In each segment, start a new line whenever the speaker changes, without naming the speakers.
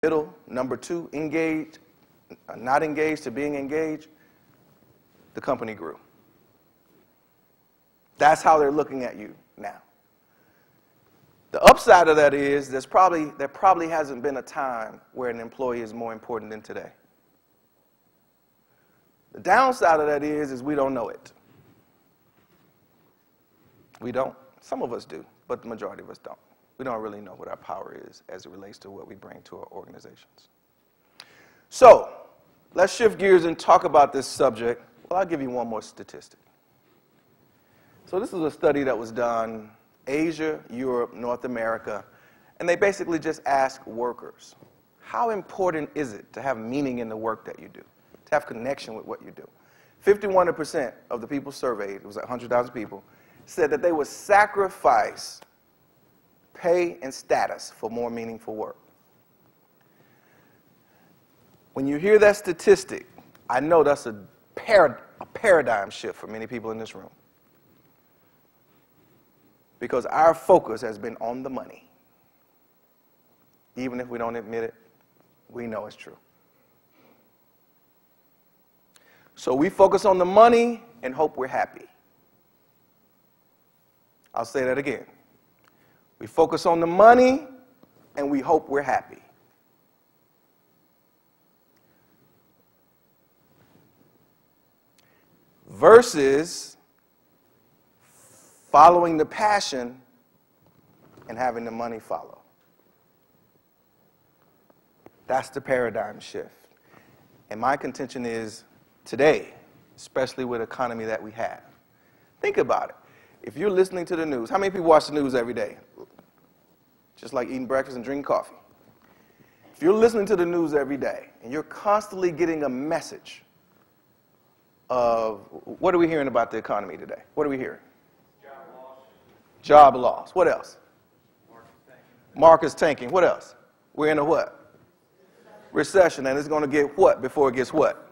middle, number 2, engaged, not engaged to being engaged, the company grew. That's how they're looking at you now. The upside of that is there probably hasn't been a time where an employee is more important than today. The downside of that is we don't know it. We don't. Some of us do, but the majority of us don't. We don't really know what our power is as it relates to what we bring to our organizations. So let's shift gears and talk about this subject. Well, I'll give you one more statistic. So this is a study that was done Asia, Europe, North America, and they basically just asked workers, how important is it to have meaning in the work that you do, to have connection with what you do? 51% of the people surveyed, it was 100,000 people, said that they would sacrifice pay and status for more meaningful work. When you hear that statistic, I know that's a paradigm shift for many people in this room. Because our focus has been on the money. Even if we don't admit it, we know it's true. So we focus on the money and hope we're happy. I'll say that again. We focus on the money and we hope we're happy. Versus following the passion and having the money follow. That's the paradigm shift. And my contention is today, especially with the economy that we have. Think about it. If you're listening to the news, how many people watch the news every day? Just like eating breakfast and drinking coffee. If you're listening to the news every day and you're constantly getting a message of, what are we hearing about the economy today? What are we hearing? Job loss. What else? Market's tanking. What else? We're in a what? Recession. And it's going to get what before it gets what?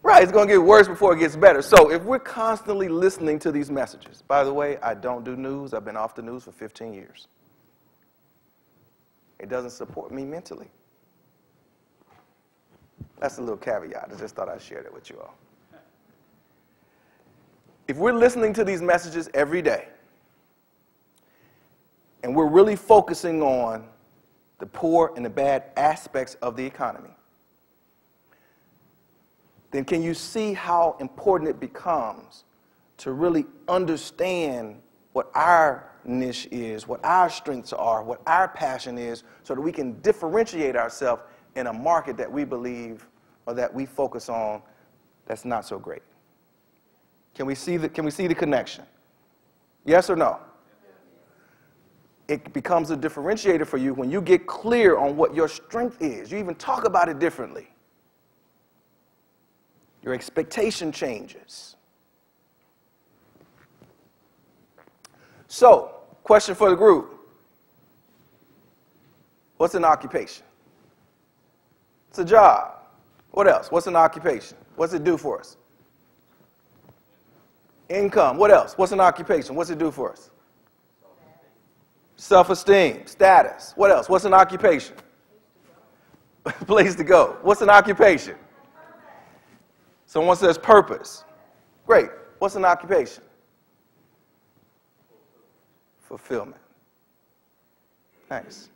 Right. It's going to get worse before it gets better. So if we're constantly listening to these messages, by the way, I don't do news. I've been off the news for 15 years. It doesn't support me mentally. That's a little caveat. I just thought I'd share that with you all. If we're listening to these messages every day, and we're really focusing on the poor and the bad aspects of the economy, then can you see how important it becomes to really understand what our niche is, what our strengths are, what our passion is, so that we can differentiate ourselves in a market that we believe or that we focus on that's not so great? Can we see the connection? Yes or no? It becomes a differentiator for you when you get clear on what your strength is. You even talk about it differently. Your expectation changes. So, question for the group. What's an occupation? It's a job. What else? What's an occupation? What's it do for us? Income. What else? What's an occupation? What's it do for us? Self-esteem, status. What else? What's an occupation? Place to go. What's an occupation? Someone says purpose. Great. What's an occupation? Fulfillment. Nice.